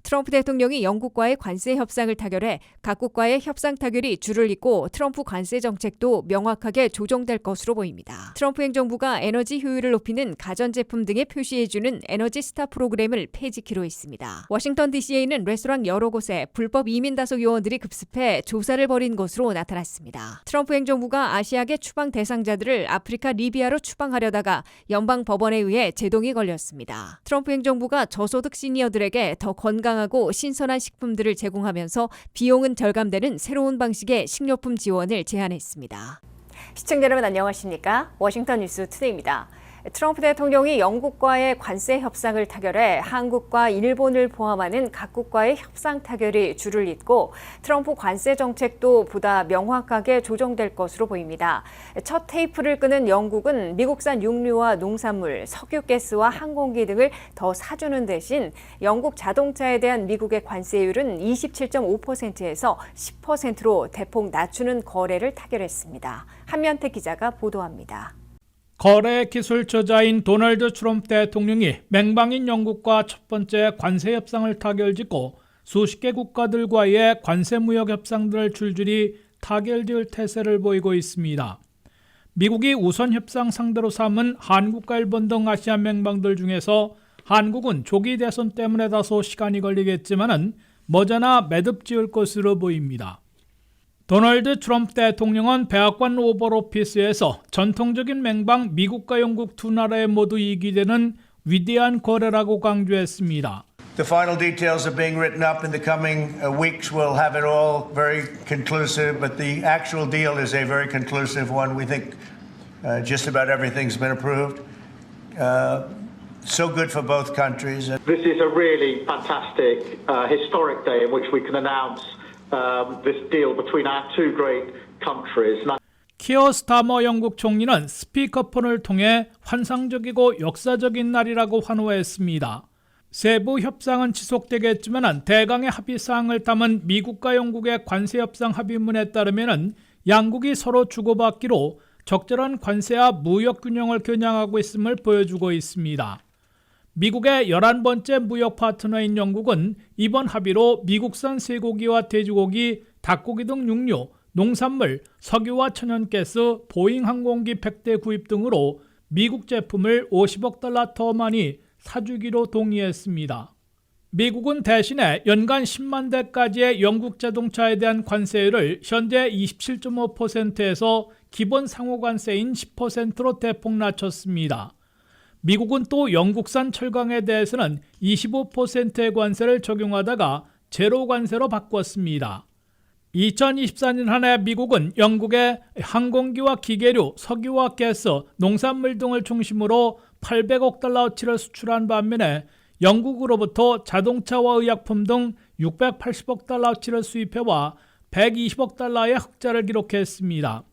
트럼프 대통령이 영국과의 관세 협상을 타결해 각국과의 협상 타결이 줄을 잇고 트럼프 관세 정책도 명확하게 조정될 것으로 보입니다. 트럼프 행정부가 에너지 효율을 높이는 가전제품 등에 표시해주는 에너지 스타 프로그램을 폐지키로 했습니다. 워싱턴 DC에 있는 레스토랑 여러 곳에 불법 이민 다속 요원들이 급습해 조사를 벌인 것으로 나타났습니다. 트럼프 행정부가 아시아계 추방 대상자들을 아프리카 리비아로 추방하려다가 연방 법원에 의해 제동이 걸렸습니다. 트럼프 행정부가 저소득 시니어들에게 더 건강하고 신선한 식품들을 제공하면서 비용은 절감되는 새로운 방식의 식료품 지원을 제안했습니다. 시청자 여러분 안녕하십니까? 워싱턴 뉴스 투데이입니다. 트럼프 대통령이 영국과의 관세 협상을 타결해 한국과 일본을 포함하는 각국과의 협상 타결이 줄을 잇고 트럼프 관세 정책도 보다 명확하게 조정될 것으로 보입니다. 첫 테이프를 끄는 영국은 미국산 육류와 농산물, 석유, 가스와 항공기 등을 더 사주는 대신 영국 자동차에 대한 미국의 관세율은 27.5%에서 10%로 대폭 낮추는 거래를 타결했습니다. 한면태 기자가 보도합니다. 거래 기술 저자인 도널드 트럼프 대통령이 맹방인 영국과 첫 번째 관세 협상을 타결짓고 수십 개 국가들과의 관세 무역 협상들을 줄줄이 타결지을 태세를 보이고 있습니다. 미국이 우선 협상 상대로 삼은 한국과 일본 등 아시아 맹방들 중에서 한국은 조기 대선 때문에 다소 시간이 걸리겠지만은 머지않아 매듭 지을 것으로 보입니다. 도널드 트럼프 대통령은 백악관 오벌 오피스에서 전통적인 맹방 미국과 영국 두 나라에 모두 이익이 되는 위대한 거래라고 강조했습니다. The final details are being written up in the coming weeks. We'll have it all very conclusive, but the actual deal is a very conclusive one. We think just about everything's been approved. So good for both countries. This is a really fantastic, historic day in which we can announce this deal between our two great countries. 키어 스타머 영국 총리는 스피커폰을 통해 환상적이고 역사적인 날이라고 환호했습니다. 세부 협상은 지속되겠지만 대강의 합의사항을 담은 미국과 영국의 관세 협상 합의문에 따르면 양국이 서로 주고받기로 적절한 관세와 무역 균형을 겨냥하고 있음을 보여주고 있습니다. 미국의 11번째 무역 파트너인 영국은 이번 합의로 미국산 쇠고기와 돼지고기, 닭고기 등 육류, 농산물, 석유와 천연가스, 보잉 항공기 100대 구입 등으로 미국 제품을 50억 달러 더 많이 사주기로 동의했습니다. 미국은 대신에 연간 10만 대까지의 영국 자동차에 대한 관세율을 현재 27.5%에서 기본 상호관세인 10%로 대폭 낮췄습니다. 미국은 또 영국산 철강에 대해서는 25%의 관세를 적용하다가 제로 관세로 바꿨습니다. 2024년 한 해 미국은 영국에 항공기와 기계류, 석유와 가스, 농산물 등을 중심으로 800억 달러어치를 수출한 반면에 영국으로부터 자동차와 의약품 등 680억 달러어치를 수입해와 120억 달러의 흑자를 기록했습니다.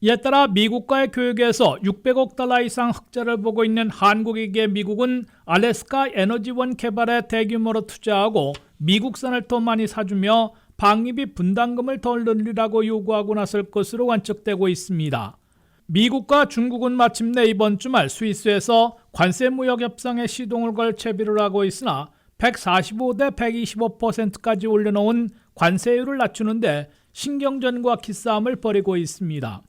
이에 따라 미국과의 교역에서 600억 달러 이상 흑자를 보고 있는 한국에게 미국은 알래스카 에너지원 개발에 대규모로 투자하고 미국산을 더 많이 사주며 방위비 분담금을 더 늘리라고 요구하고 나설 것으로 관측되고 있습니다. 미국과 중국은 마침내 이번 주말 스위스에서 관세 무역 협상에 시동을 걸 채비를 하고 있으나 145대 125%까지 올려놓은 관세율을 낮추는데 신경전과 기싸움을 벌이고 있습니다.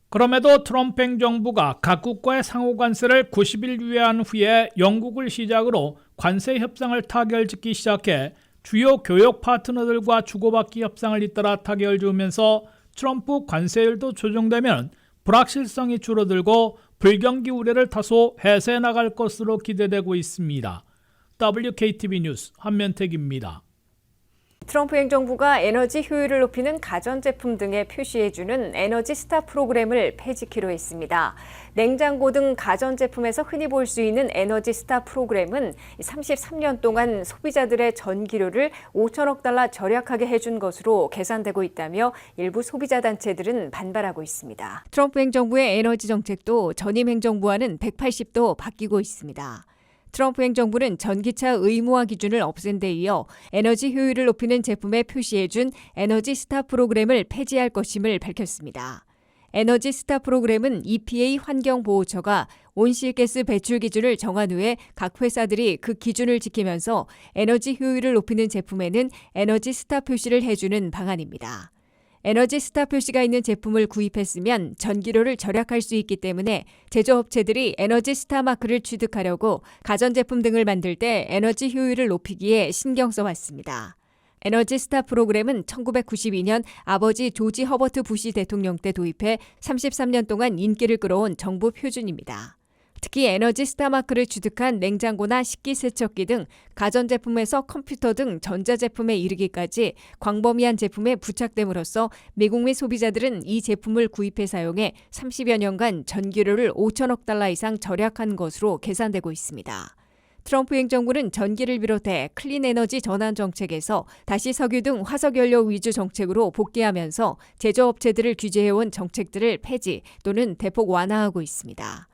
그럼에도 트럼프 행정부가 각국과의 상호관세를 90일 유예한 후에 영국을 시작으로 관세 협상을 타결짓기 시작해 주요 교역 파트너들과 주고받기 협상을 잇따라 타결 지으면서 트럼프 관세율도 조정되면 불확실성이 줄어들고 불경기 우려를 다소 해소해 나갈 것으로 기대되고 있습니다. WKTV 뉴스 한면택입니다. 트럼프 행정부가 에너지 효율을 높이는 가전제품 등에 표시해주는 에너지 스타 프로그램을 폐지키로 했습니다. 냉장고 등 가전제품에서 흔히 볼 수 있는 에너지 스타 프로그램은 33년 동안 소비자들의 전기료를 5천억 달러 절약하게 해준 것으로 계산되고 있다며 일부 소비자 단체들은 반발하고 있습니다. 트럼프 행정부의 에너지 정책도 전임 행정부와는 180도 바뀌고 있습니다. 트럼프 행정부는 전기차 의무화 기준을 없앤 데 이어 에너지 효율을 높이는 제품에 표시해준 에너지 스타 프로그램을 폐지할 것임을 밝혔습니다. 에너지 스타 프로그램은 EPA 환경보호처가 온실가스 배출 기준을 정한 후에 각 회사들이 그 기준을 지키면서 에너지 효율을 높이는 제품에는 에너지 스타 표시를 해주는 방안입니다. 에너지 스타 표시가 있는 제품을 구입했으면 전기료를 절약할 수 있기 때문에 제조업체들이 에너지 스타 마크를 취득하려고 가전제품 등을 만들 때 에너지 효율을 높이기에 신경 써왔습니다. 에너지 스타 프로그램은 1992년 아버지 조지 허버트 부시 대통령 때 도입해 33년 동안 인기를 끌어온 정부 표준입니다. 특히 에너지 스타 마크를 취득한 냉장고나 식기세척기 등 가전제품에서 컴퓨터 등 전자제품에 이르기까지 광범위한 제품에 부착됨으로써 미국 및 소비자들은 이 제품을 구입해 사용해 30여 년간 전기료를 5천억 달러 이상 절약한 것으로 계산되고 있습니다. 트럼프 행정부는 전기를 비롯해 클린 에너지 전환 정책에서 다시 석유 등 화석연료 위주 정책으로 복귀하면서 제조업체들을 규제해온 정책들을 폐지 또는 대폭 완화하고 있습니다.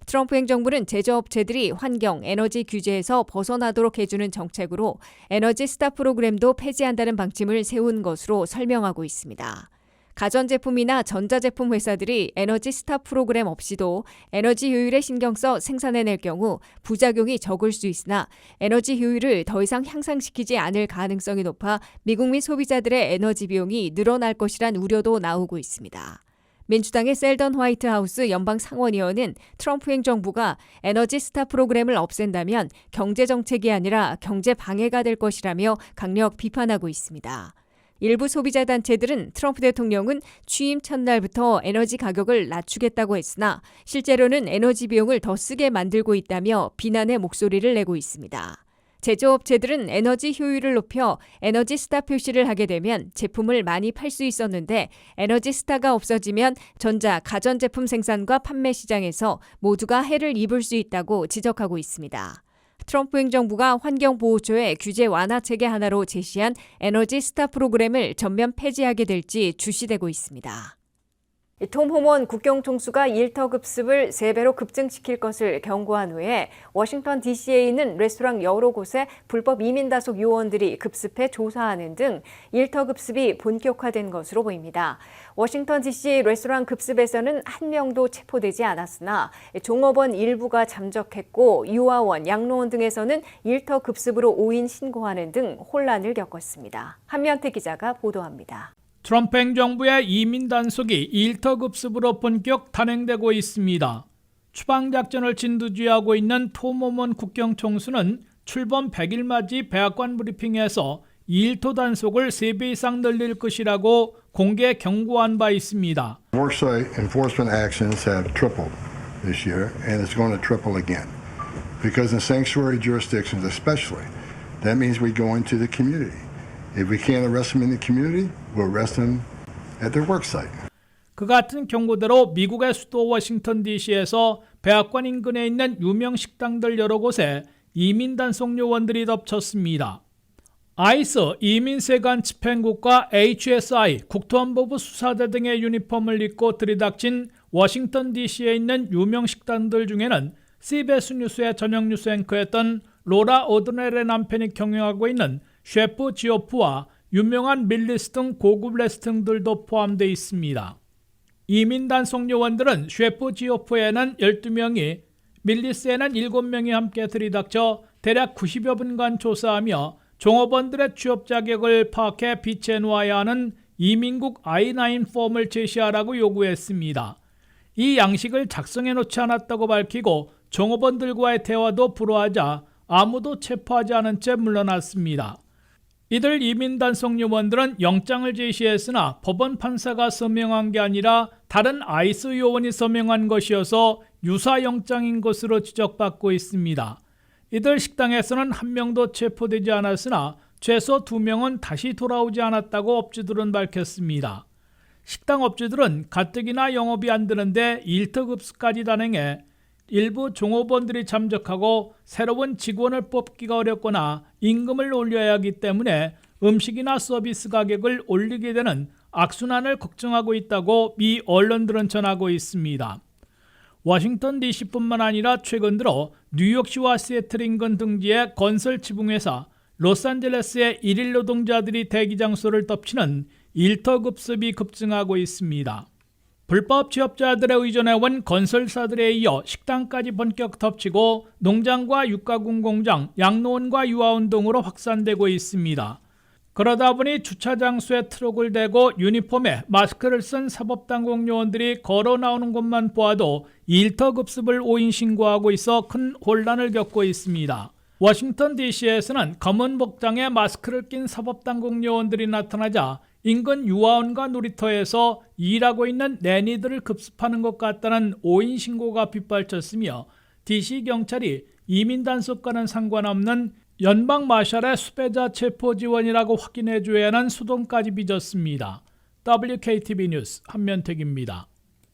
트럼프 행정부는 제조업체들이 환경, 에너지 규제에서 벗어나도록 해주는 정책으로 에너지 스타 프로그램도 폐지한다는 방침을 세운 것으로 설명하고 있습니다. 가전제품이나 전자제품 회사들이 에너지 스타 프로그램 없이도 에너지 효율에 신경 써 생산해낼 경우 부작용이 적을 수 있으나 에너지 효율을 더 이상 향상시키지 않을 가능성이 높아 미국 및 소비자들의 에너지 비용이 늘어날 것이란 우려도 나오고 있습니다. 민주당의 셀던 화이트하우스 연방 상원의원은 트럼프 행정부가 에너지 스타 프로그램을 없앤다면 경제정책이 아니라 경제 방해가 될 것이라며 강력 비판하고 있습니다. 일부 소비자 단체들은 트럼프 대통령은 취임 첫날부터 에너지 가격을 낮추겠다고 했으나 실제로는 에너지 비용을 더 쓰게 만들고 있다며 비난의 목소리를 내고 있습니다. 제조업체들은 에너지 효율을 높여 에너지 스타 표시를 하게 되면 제품을 많이 팔 수 있었는데 에너지 스타가 없어지면 전자, 가전제품 생산과 판매 시장에서 모두가 해를 입을 수 있다고 지적하고 있습니다. 트럼프 행정부가 환경보호처의 규제 완화 체계 하나로 제시한 에너지 스타 프로그램을 전면 폐지하게 될지 주시되고 있습니다. 톰 호먼 국경총수가 일터 급습을 3배로 급증시킬 것을 경고한 후에 워싱턴 DC에 있는 레스토랑 여러 곳에 불법 이민 다속 요원들이 급습해 조사하는 등 일터 급습이 본격화된 것으로 보입니다. 워싱턴 DC 레스토랑 급습에서는 한 명도 체포되지 않았으나 종업원 일부가 잠적했고 유아원, 양로원 등에서는 일터 급습으로 오인 신고하는 등 혼란을 겪었습니다. 한면태 기자가 보도합니다. 트럼프 행정부의 이민 단속이 일터 급습으로 본격 단행되고 있습니다. 추방작전을 진두지휘하고 있는 톰 호먼 국경총수는 출범 100일 맞이 백악관 브리핑에서 일터 단속을 3배 이상 늘릴 것이라고 공개 경고한 바 있습니다. Worksite enforcement actions have tripled this year, and it's going to triple again. Because in sanctuary jurisdictions especially, that means we go into the community. If we can't arrest them in the community, we'll arrest them at their worksite. 그 같은 경고대로 미국의 수도 워싱턴 DC에서 백악관 인근에 있는 유명 식당들 여러 곳에 이민 단속 요원들이 덮쳤습니다. 아이스 이민세관 집행국과 HSI 국토안보부 수사대 등의 유니폼을 입고 들이닥친 워싱턴 DC에 있는 유명 식당들 중에는 CBS 뉴스의 저녁 뉴스 앵커였던 로라 오드넬의 남편이 경영하고 있는 셰프 지오프와 유명한 밀리스 등 고급 레스토랑들도 포함되어 있습니다. 이민 단속 요원들은 셰프 지오프에는 12명이, 밀리스에는 7명이 함께 들이닥쳐 대략 90여 분간 조사하며 종업원들의 취업 자격을 파악해 비치해 놓아야 하는 이민국 I-9 폼을 제시하라고 요구했습니다. 이 양식을 작성해 놓지 않았다고 밝히고 종업원들과의 대화도 불허하자 아무도 체포하지 않은 채 물러났습니다. 이들 이민 단속 요원들은 영장을 제시했으나 법원 판사가 서명한 게 아니라 다른 아이스 요원이 서명한 것이어서 유사 영장인 것으로 지적받고 있습니다. 이들 식당에서는 한 명도 체포되지 않았으나 최소 2명은 다시 돌아오지 않았다고 업주들은 밝혔습니다. 식당 업주들은 가뜩이나 영업이 안 되는데 일터 급습까지 단행해 일부 종업원들이 잠적하고 새로운 직원을 뽑기가 어렵거나 임금을 올려야 하기 때문에 음식이나 서비스 가격을 올리게 되는 악순환을 걱정하고 있다고 미 언론들은 전하고 있습니다. 워싱턴 DC뿐만 아니라 최근 들어 뉴욕시와 시애틀 인근 등지의 건설 지붕회사 로스앤젤레스의 일일 노동자들이 대기 장소를 덮치는 일터급습이 급증하고 있습니다. 불법 취업자들의 의존에 온 건설사들에 이어 식당까지 본격 덮치고 농장과 육가공 공장, 양로원과 유아원 등으로 확산되고 있습니다. 그러다 보니 주차장소에 트럭을 대고 유니폼에 마스크를 쓴 사법당국 요원들이 걸어 나오는 곳만 보아도 일터급습을 오인 신고하고 있어 큰 혼란을 겪고 있습니다. 워싱턴 DC에서는 검은 복장에 마스크를 낀 사법당국 요원들이 나타나자 인근 유아원과 놀이터에서 일하고 있는 내니들을 급습하는 것 같다는 오인 신고가 빗발쳤으며 DC 경찰이 이민 단속과는 상관없는 연방 마샬의 수배자 체포 지원이라고 확인해줘야 하는 수동까지 빚었습니다. WKTV 뉴스 한면택입니다.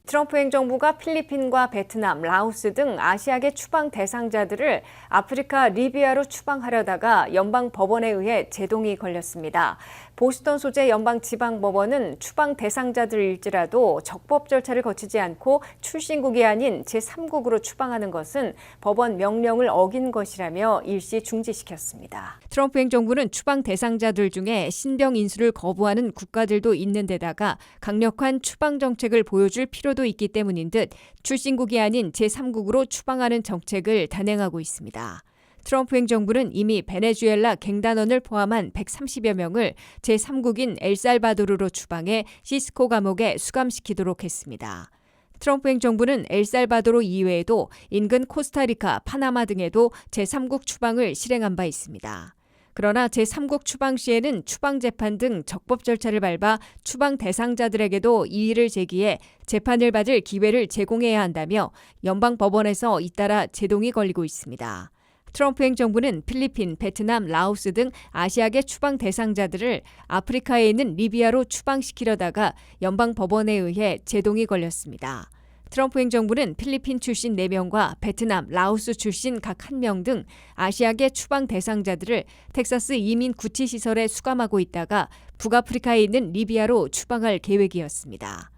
트럼프 행정부가 필리핀과 베트남, 라오스 등 아시아계 추방 대상자들을 아프리카 리비아로 추방하려다가 연방 법원에 의해 제동이 걸렸습니다. 보스턴 소재 연방지방법원은 추방 대상자들일지라도 적법 절차를 거치지 않고 출신국이 아닌 제3국으로 추방하는 것은 법원 명령을 어긴 것이라며 일시 중지시켰습니다. 트럼프 행정부는 추방 대상자들 중에 신병 인수를 거부하는 국가들도 있는 데다가 강력한 추방 정책을 보여줄 필요도 있기 때문인 듯 출신국이 아닌 제3국으로 추방하는 정책을 단행하고 있습니다. 트럼프 행정부는 이미 베네수엘라 갱단원을 포함한 130여 명을 제3국인 엘살바도르로 추방해 시스코 감옥에 수감시키도록 했습니다. 트럼프 행정부는 엘살바도르 이외에도 인근 코스타리카, 파나마 등에도 제3국 추방을 실행한 바 있습니다. 그러나 제3국 추방 시에는 추방 재판 등 적법 절차를 밟아 추방 대상자들에게도 이의를 제기해 재판을 받을 기회를 제공해야 한다며 연방 법원에서 잇따라 제동이 걸리고 있습니다. 트럼프 행정부는 필리핀, 베트남, 라오스 등 아시아계 추방 대상자들을 아프리카에 있는 리비아로 추방시키려다가 연방 법원에 의해 제동이 걸렸습니다. 트럼프 행정부는 필리핀 출신 4명과 베트남, 라오스 출신 각 1명 등 아시아계 추방 대상자들을 텍사스 이민 구치시설에 수감하고 있다가 북아프리카에 있는 리비아로 추방할 계획이었습니다.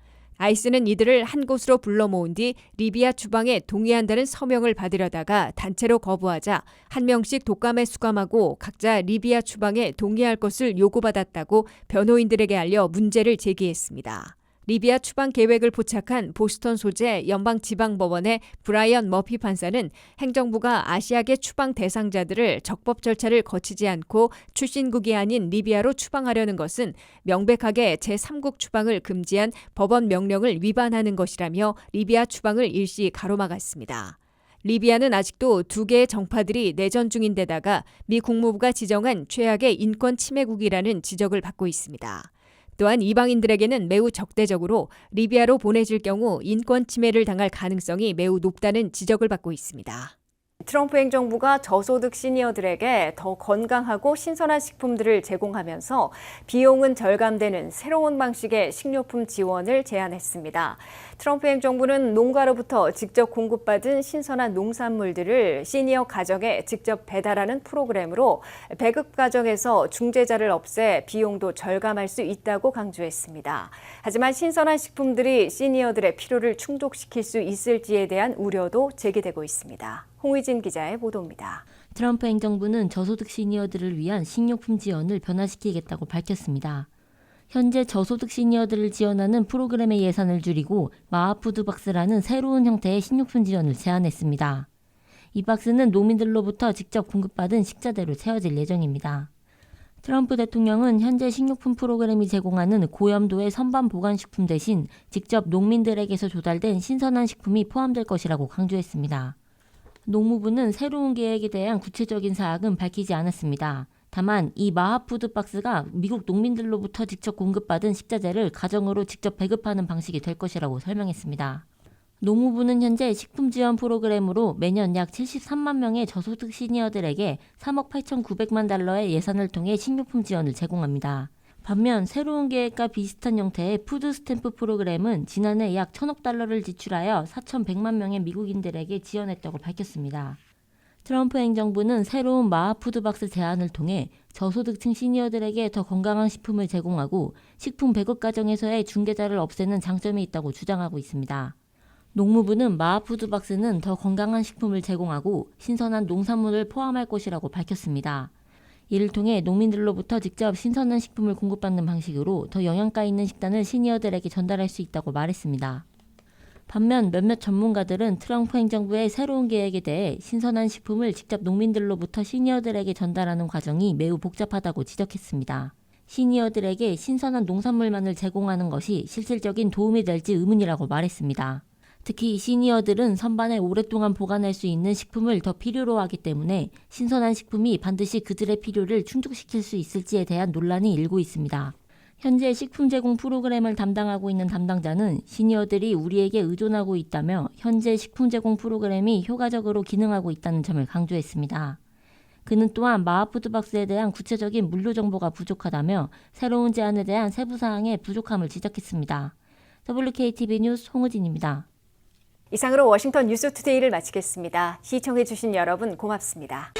아이스는 이들을 한 곳으로 불러 모은 뒤 리비아 추방에 동의한다는 서명을 받으려다가 단체로 거부하자 한 명씩 독감에 수감하고 각자 리비아 추방에 동의할 것을 요구받았다고 변호인들에게 알려 문제를 제기했습니다. 리비아 추방 계획을 포착한 보스턴 소재 연방지방법원의 브라이언 머피 판사는 행정부가 아시아계 추방 대상자들을 적법 절차를 거치지 않고 출신국이 아닌 리비아로 추방하려는 것은 명백하게 제3국 추방을 금지한 법원 명령을 위반하는 것이라며 리비아 추방을 일시 가로막았습니다. 리비아는 아직도 2개의 정파들이 내전 중인 데다가 미 국무부가 지정한 최악의 인권 침해국이라는 지적을 받고 있습니다. 또한 이방인들에게는 매우 적대적으로 리비아로 보내질 경우 인권 침해를 당할 가능성이 매우 높다는 지적을 받고 있습니다. 트럼프 행정부가 저소득 시니어들에게 더 건강하고 신선한 식품들을 제공하면서 비용은 절감되는 새로운 방식의 식료품 지원을 제안했습니다. 트럼프 행정부는 농가로부터 직접 공급받은 신선한 농산물들을 시니어 가정에 직접 배달하는 프로그램으로 배급 과정에서 중재자를 없애 비용도 절감할 수 있다고 강조했습니다. 하지만 신선한 식품들이 시니어들의 필요를 충족시킬 수 있을지에 대한 우려도 제기되고 있습니다. 홍의진 기자의 보도입니다. 트럼프 행정부는 저소득 시니어들을 위한 식료품 지원을 변화시키겠다고 밝혔습니다. 현재 저소득 시니어들을 지원하는 프로그램의 예산을 줄이고 마하푸드박스라는 새로운 형태의 식료품 지원을 제안했습니다. 이 박스는 농민들로부터 직접 공급받은 식자재로 채워질 예정입니다. 트럼프 대통령은 현재 식료품 프로그램이 제공하는 고염도의 선반 보관식품 대신 직접 농민들에게서 조달된 신선한 식품이 포함될 것이라고 강조했습니다. 농무부는 새로운 계획에 대한 구체적인 사항은 밝히지 않았습니다. 다만 이 마하푸드박스가 미국 농민들로부터 직접 공급받은 식자재를 가정으로 직접 배급하는 방식이 될 것이라고 설명했습니다. 농무부는 현재 식품 지원 프로그램으로 매년 약 73만 명의 저소득 시니어들에게 3억 8,900만 달러의 예산을 통해 식료품 지원을 제공합니다. 반면 새로운 계획과 비슷한 형태의 푸드 스탬프 프로그램은 지난해 약 1,000억 달러를 지출하여 4,100만 명의 미국인들에게 지원했다고 밝혔습니다. 트럼프 행정부는 새로운 마하푸드박스 제안을 통해 저소득층 시니어들에게 더 건강한 식품을 제공하고 식품 배급 과정에서의 중개자를 없애는 장점이 있다고 주장하고 있습니다. 농무부는 마하푸드박스는 더 건강한 식품을 제공하고 신선한 농산물을 포함할 것이라고 밝혔습니다. 이를 통해 농민들로부터 직접 신선한 식품을 공급받는 방식으로 더 영양가 있는 식단을 시니어들에게 전달할 수 있다고 말했습니다. 반면 몇몇 전문가들은 트럼프 행정부의 새로운 계획에 대해 신선한 식품을 직접 농민들로부터 시니어들에게 전달하는 과정이 매우 복잡하다고 지적했습니다. 시니어들에게 신선한 농산물만을 제공하는 것이 실질적인 도움이 될지 의문이라고 말했습니다. 특히 시니어들은 선반에 오랫동안 보관할 수 있는 식품을 더 필요로 하기 때문에 신선한 식품이 반드시 그들의 필요를 충족시킬 수 있을지에 대한 논란이 일고 있습니다. 현재 식품 제공 프로그램을 담당하고 있는 담당자는 시니어들이 우리에게 의존하고 있다며 현재 식품 제공 프로그램이 효과적으로 기능하고 있다는 점을 강조했습니다. 그는 또한 마하푸드박스에 대한 구체적인 물류 정보가 부족하다며 새로운 제안에 대한 세부 사항의 부족함을 지적했습니다. WKTV 뉴스 홍우진입니다. 이상으로 워싱턴 뉴스투데이를 마치겠습니다. 시청해주신 여러분 고맙습니다.